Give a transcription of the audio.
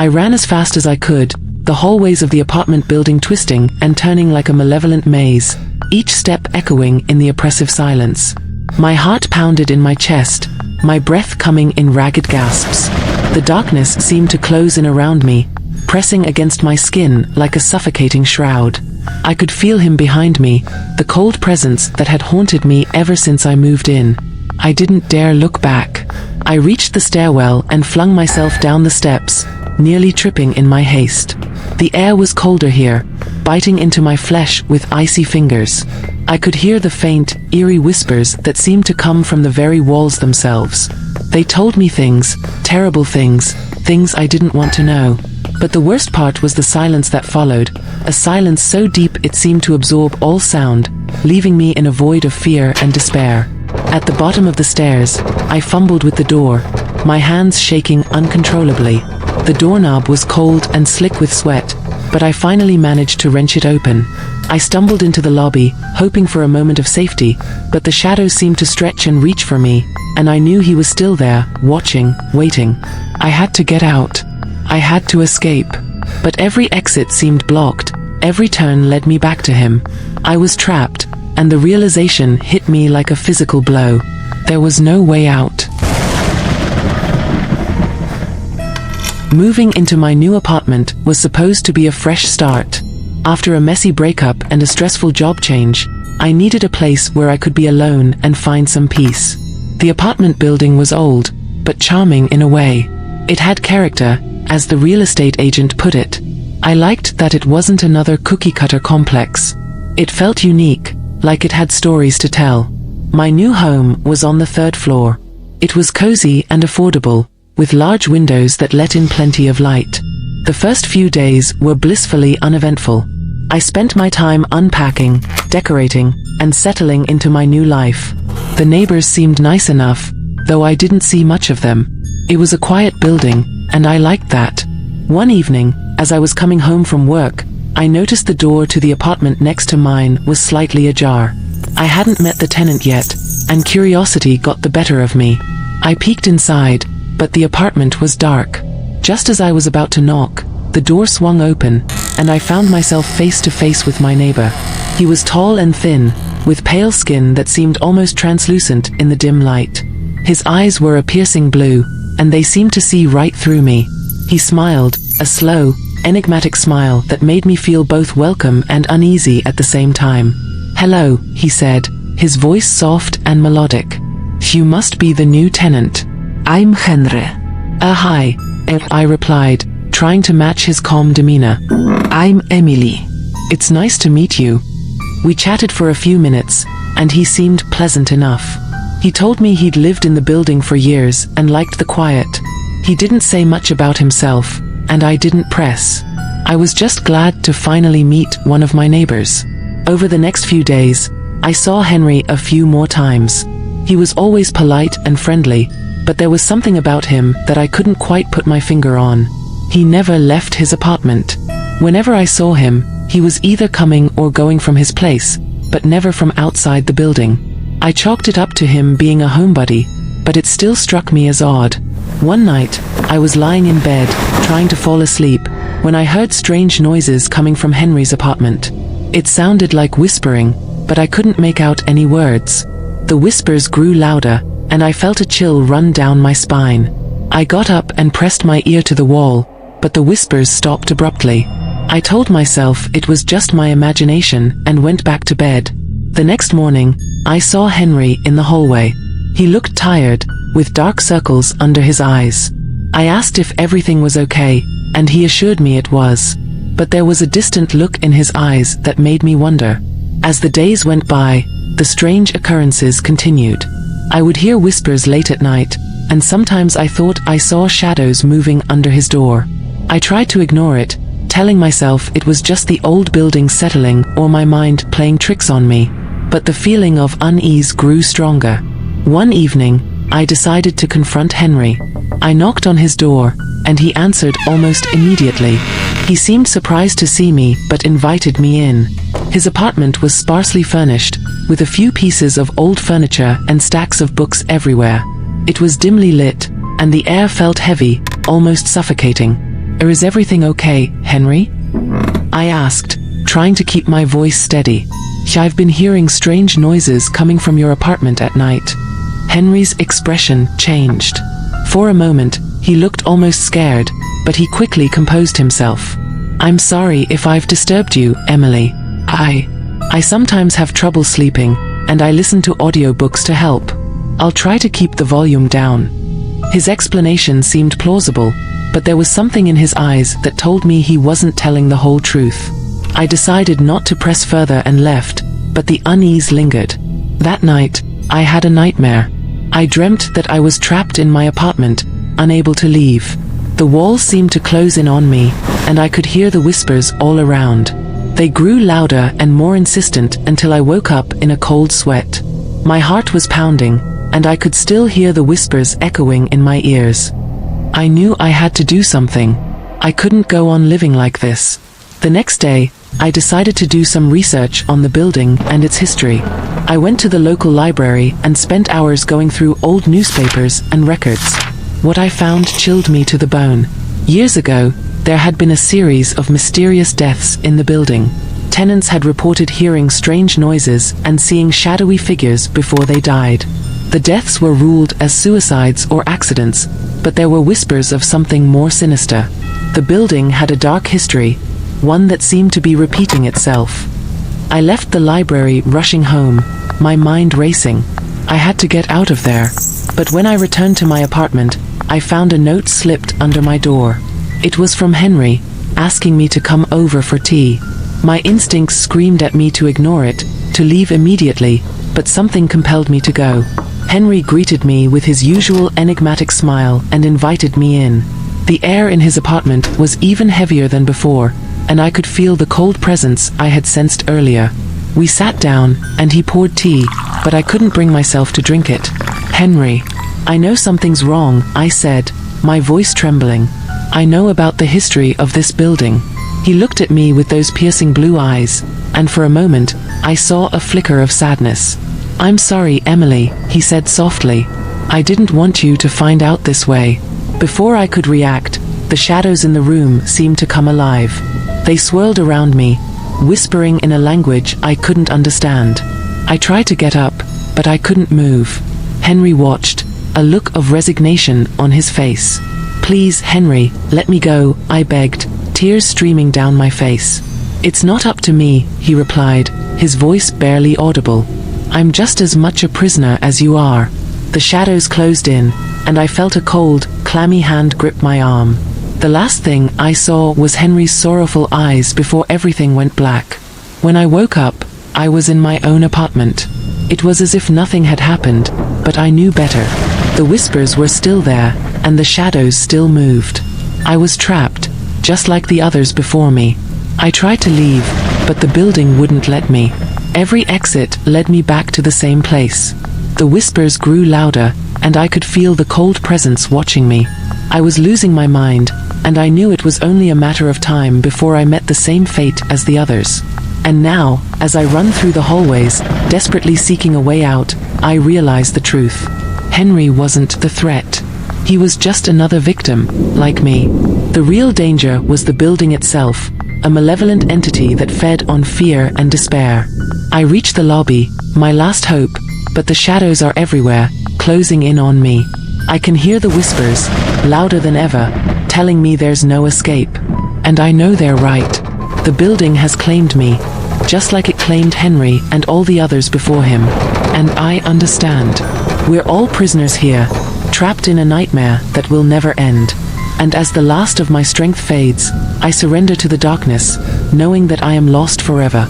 I ran as fast as I could, the hallways of the apartment building twisting and turning like a malevolent maze, each step echoing in the oppressive silence. My heart pounded in my chest, my breath coming in ragged gasps. The darkness seemed to close in around me, pressing against my skin like a suffocating shroud. I could feel him behind me, the cold presence that had haunted me ever since I moved in. I didn't dare look back. I reached the stairwell and flung myself down the steps, nearly tripping in my haste. The air was colder here, biting into my flesh with icy fingers. I could hear the faint, eerie whispers that seemed to come from the very walls themselves. They told me things, terrible things, things I didn't want to know. But the worst part was the silence that followed, a silence so deep it seemed to absorb all sound, leaving me in a void of fear and despair. At the bottom of the stairs, I fumbled with the door, my hands shaking uncontrollably. The doorknob was cold and slick with sweat, but I finally managed to wrench it open. I stumbled into the lobby, hoping for a moment of safety, but the shadows seemed to stretch and reach for me, and I knew he was still there, watching, waiting. I had to get out. I had to escape. But every exit seemed blocked, every turn led me back to him. I was trapped, and the realization hit me like a physical blow. There was no way out. Moving into my new apartment was supposed to be a fresh start. After a messy breakup and a stressful job change, I needed a place where I could be alone and find some peace. The apartment building was old, but charming in a way. It had character, as the real estate agent put it. I liked that it wasn't another cookie-cutter complex. It felt unique, like it had stories to tell. My new home was on the 3rd floor. It was cozy and affordable, with large windows that let in plenty of light. The first few days were blissfully uneventful. I spent my time unpacking, decorating, and settling into my new life. The neighbors seemed nice enough, though I didn't see much of them. It was a quiet building, and I liked that. One evening, as I was coming home from work, I noticed the door to the apartment next to mine was slightly ajar. I hadn't met the tenant yet, and curiosity got the better of me. I peeked inside, but the apartment was dark. Just as I was about to knock, the door swung open, and I found myself face to face with my neighbor. He was tall and thin, with pale skin that seemed almost translucent in the dim light. His eyes were a piercing blue, and they seemed to see right through me. He smiled, a slow, enigmatic smile that made me feel both welcome and uneasy at the same time. "Hello," he said, his voice soft and melodic. "You must be the new tenant." "I'm Henry." Hi," I replied, trying to match his calm demeanor. "I'm Emily." "It's nice to meet you." We chatted for a few minutes, and he seemed pleasant enough. He told me he'd lived in the building for years and liked the quiet. He didn't say much about himself, and I didn't press. I was just glad to finally meet one of my neighbors. Over the next few days, I saw Henry a few more times. He was always polite and friendly, but there was something about him that I couldn't quite put my finger on. He never left his apartment. Whenever I saw him, he was either coming or going from his place, but never from outside the building. I chalked it up to him being a homebody, but it still struck me as odd. One night, I was lying in bed, trying to fall asleep, when I heard strange noises coming from Henry's apartment. It sounded like whispering, but I couldn't make out any words. The whispers grew louder, and I felt a chill run down my spine. I got up and pressed my ear to the wall, but the whispers stopped abruptly. I told myself it was just my imagination and went back to bed. The next morning, I saw Henry in the hallway. He looked tired, with dark circles under his eyes. I asked if everything was okay, and he assured me it was. But there was a distant look in his eyes that made me wonder. As the days went by, the strange occurrences continued. I would hear whispers late at night, and sometimes I thought I saw shadows moving under his door. I tried to ignore it, telling myself it was just the old building settling or my mind playing tricks on me. But the feeling of unease grew stronger. One evening, I decided to confront Henry. I knocked on his door, and he answered almost immediately. He seemed surprised to see me, but invited me in. His apartment was sparsely furnished, with a few pieces of old furniture and stacks of books everywhere. It was dimly lit, and the air felt heavy, almost suffocating. Is everything okay, Henry? I asked, trying to keep my voice steady. I've been hearing strange noises coming from your apartment at night. Henry's expression changed. For a moment, he looked almost scared, but he quickly composed himself. I'm sorry if I've disturbed you, Emily. I sometimes have trouble sleeping, and I listen to audiobooks to help. I'll try to keep the volume down. His explanation seemed plausible, but there was something in his eyes that told me he wasn't telling the whole truth. I decided not to press further and left, but the unease lingered. That night, I had a nightmare. I dreamt that I was trapped in my apartment, unable to leave. The walls seemed to close in on me, and I could hear the whispers all around. They grew louder and more insistent until I woke up in a cold sweat. My heart was pounding, and I could still hear the whispers echoing in my ears. I knew I had to do something. I couldn't go on living like this. The next day, I decided to do some research on the building and its history. I went to the local library and spent hours going through old newspapers and records. What I found chilled me to the bone. Years ago, there had been a series of mysterious deaths in the building. Tenants had reported hearing strange noises and seeing shadowy figures before they died. The deaths were ruled as suicides or accidents, but there were whispers of something more sinister. The building had a dark history, one that seemed to be repeating itself. I left the library rushing home, my mind racing. I had to get out of there. But when I returned to my apartment, I found a note slipped under my door. It was from Henry, asking me to come over for tea. My instincts screamed at me to ignore it, to leave immediately, but something compelled me to go. Henry greeted me with his usual enigmatic smile and invited me in. The air in his apartment was even heavier than before, and I could feel the cold presence I had sensed earlier. We sat down, and he poured tea, but I couldn't bring myself to drink it. Henry, I know something's wrong, I said, my voice trembling. I know about the history of this building. He looked at me with those piercing blue eyes, and for a moment, I saw a flicker of sadness. I'm sorry, Emily, he said softly. I didn't want you to find out this way. Before I could react, the shadows in the room seemed to come alive. They swirled around me, whispering in a language I couldn't understand. I tried to get up, but I couldn't move. Henry watched, a look of resignation on his face. Please, Henry, let me go, I begged, tears streaming down my face. It's not up to me, he replied, his voice barely audible. I'm just as much a prisoner as you are. The shadows closed in, and I felt a cold, clammy hand grip my arm. The last thing I saw was Henry's sorrowful eyes before everything went black. When I woke up, I was in my own apartment. It was as if nothing had happened, but I knew better. The whispers were still there, and the shadows still moved. I was trapped, just like the others before me. I tried to leave, but the building wouldn't let me. Every exit led me back to the same place. The whispers grew louder, and I could feel the cold presence watching me. I was losing my mind, and I knew it was only a matter of time before I met the same fate as the others. And now, as I run through the hallways, desperately seeking a way out, I realize the truth. Henry wasn't the threat. He was just another victim, like me. The real danger was the building itself, a malevolent entity that fed on fear and despair. I reach the lobby, my last hope, but the shadows are everywhere, closing in on me. I can hear the whispers, louder than ever, telling me there's no escape. And I know they're right. The building has claimed me, just like it claimed Henry and all the others before him. And I understand. We're all prisoners here, trapped in a nightmare that will never end. And as the last of my strength fades, I surrender to the darkness, knowing that I am lost forever.